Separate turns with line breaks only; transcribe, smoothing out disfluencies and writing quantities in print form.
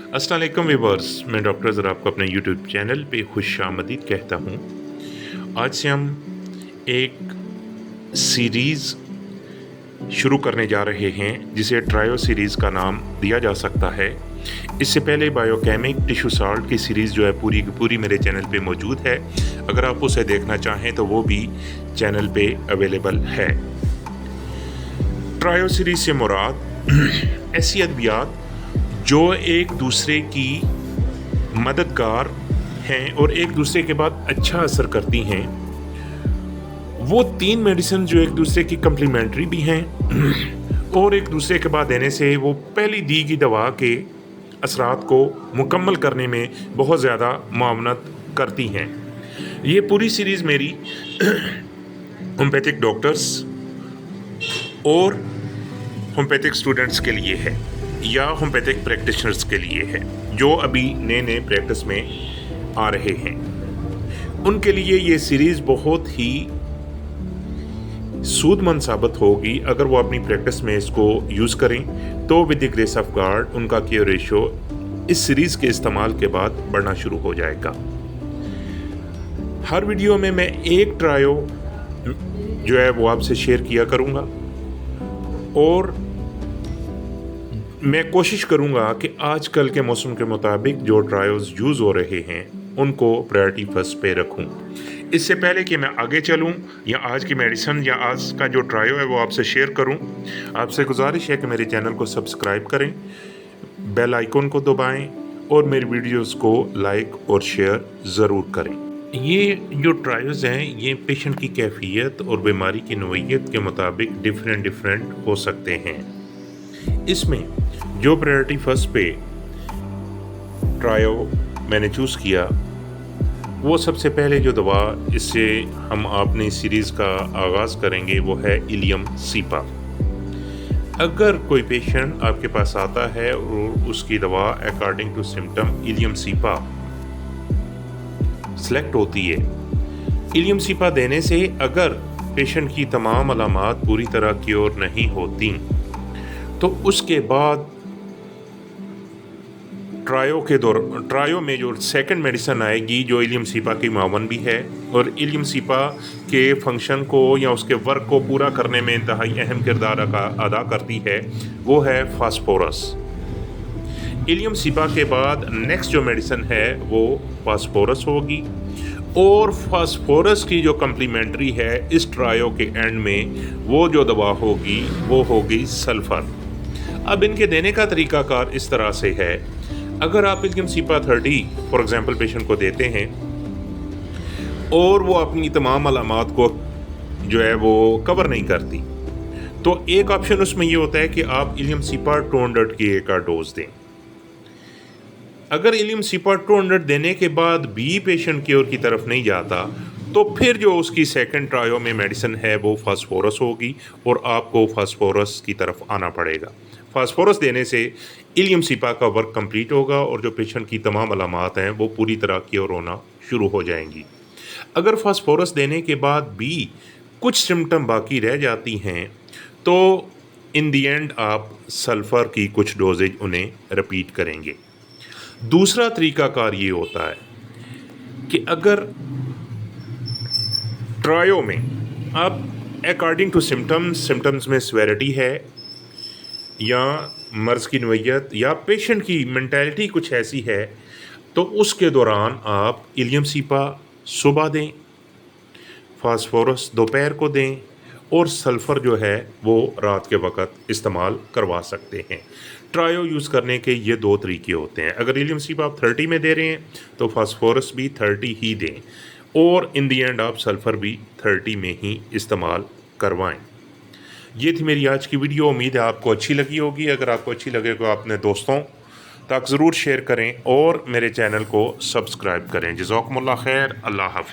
अस्सलाम वालेकुम व्यूअर्स, मैं डॉक्टर ज़रा आपको अपने यूट्यूब चैनल पे खुशामदीद कहता हूँ। आज से हम एक सीरीज़ शुरू करने जा रहे हैं जिसे ट्रायो सीरीज़ का नाम दिया जा सकता है। इससे पहले बायोकेमिक टिश्यू साल्ट की सीरीज़ जो है पूरी की पूरी मेरे चैनल पे मौजूद है। अगर आप उसे देखना चाहें तो वो भी चैनल पे अवेलेबल है। ट्रायो सीरीज़ से मुराद ऐसी अद्वियात जो एक दूसरे की मददगार हैं और एक दूसरे के बाद अच्छा असर करती हैं, वो 3 मेडिसिन जो एक दूसरे की कम्प्लीमेंट्री भी हैं और एक दूसरे के बाद देने से वो पहली दी गई दवा के असरात को मुकम्मल करने में बहुत ज़्यादा मुआवनत करती हैं। ये पूरी सीरीज़ मेरी होम्योपैथिक डॉक्टर्स और होम्योपैथिक स्टूडेंट्स के लिए है या होम्योपैथिक प्रैक्टिशनर्स के लिए है जो अभी नए नए प्रैक्टिस में आ रहे हैं। उनके लिए ये सीरीज़ बहुत ही सूदमंद साबित होगी अगर वो अपनी प्रैक्टिस में इसको यूज़ करें तो with the grace of God उनका क्योर रेशो इस सीरीज़ के इस्तेमाल के बाद बढ़ना शुरू हो जाएगा। हर वीडियो में मैं एक ट्रायो जो है वो आपसे शेयर किया करूँगा और मैं कोशिश करूंगा कि आजकल के मौसम के मुताबिक जो ट्रायल्स यूज़ हो रहे हैं उनको प्रायोरिटी फर्स्ट पे रखूं। इससे पहले कि मैं आगे चलूं या आज की मेडिसिन या आज का जो ट्रायो है वो आपसे शेयर करूं, आपसे गुजारिश है कि मेरे चैनल को सब्सक्राइब करें, बेल आइकन को दबाएं और मेरी वीडियोस को लाइक और शेयर ज़रूर करें। ये जो ट्रायल्स हैं ये पेशेंट की कैफियत और बीमारी की नोयत के मुताबिक डिफरेंट हो सकते हैं। इसमें जो प्रायोरिटी फर्स्ट पे ट्रायो मैंने चूज़ किया वो सबसे पहले जो दवा इससे हम अपनी सीरीज़ का आगाज़ करेंगे वो है इलियम सीपा। अगर कोई पेशेंट आपके पास आता है और उसकी दवा according to symptom allium cepa select होती है, इलियम सीपा देने से अगर पेशेंट की तमाम अलामात पूरी तरह क्योर नहीं होती तो उसके बाद ट्रायो में जो सेकंड मेडिसिन आएगी जो इलियम सीपा की मावन भी है और इलियम सीपा के फंक्शन को या उसके वर्क को पूरा करने में इंतहाई अहम किरदार अदा करती है, वो है फास्फोरस। इलियम सीपा के बाद नेक्स्ट जो मेडिसिन है वो फास्फोरस होगी और फास्फोरस की जो कम्प्लीमेंट्री है इस ट्रायो के एंड में वो जो दवा होगी वो होगी सल्फ़र। अब इनके देने का तरीक़ाकार इस तरह से है, अगर आप allium cepa 30 for example patient को देते हैं और वो अपनी तमाम अलामात को जो है वो कवर नहीं करती तो एक ऑप्शन उसमें ये होता है कि आप इलियम सीपा 200 की एक डोज दें। अगर इलियम सीपा 200 देने के बाद भी पेशेंट क्योर की तरफ नहीं जाता तो फिर जो उसकी सेकंड ट्रायो में मेडिसिन है वो फास्फोरस होगी और आपको फास्फोरस की तरफ आना पड़ेगा। फास्फोरस देने से इलियम सीपा का वर्क कंप्लीट होगा और जो पेशेंट की तमाम अलामात हैं वो पूरी तरह क्योर होना शुरू हो जाएंगी। अगर फास्फोरस देने के बाद भी कुछ सिम्टम बाकी रह जाती हैं तो इन दी एंड आप सल्फ़र की कुछ डोजेज उन्हें रिपीट करेंगे। दूसरा तरीक़ाकार ये होता है कि अगर ट्रायो में आप अकॉर्डिंग टू सिम्टम्स में स्वेरिटी है या मर्ज़ की नोयत या पेशेंट की मेंटालिटी कुछ ऐसी है तो उसके दौरान आप इलियम सीपा सुबह दें, फास्फोरस दोपहर को दें और सल्फ़र जो है वो रात के वक़्त इस्तेमाल करवा सकते हैं। ट्रायो यूज़ करने के ये 2 तरीके होते हैं। अगर इलियम सीपा आप 30 में दे रहे हैं तो फास्फोरस भी 30 ही दें और इन दी एंड आप सल्फ़र भी 30 में ही इस्तेमाल करवाएं। ये थी मेरी आज की वीडियो, उम्मीद है आपको अच्छी लगी होगी। अगर आपको अच्छी लगे तो अपने दोस्तों तक ज़रूर शेयर करें और मेरे चैनल को सब्सक्राइब करें। जज़ाकुमुल्लाह खैर, अल्लाह हाफ़िज़।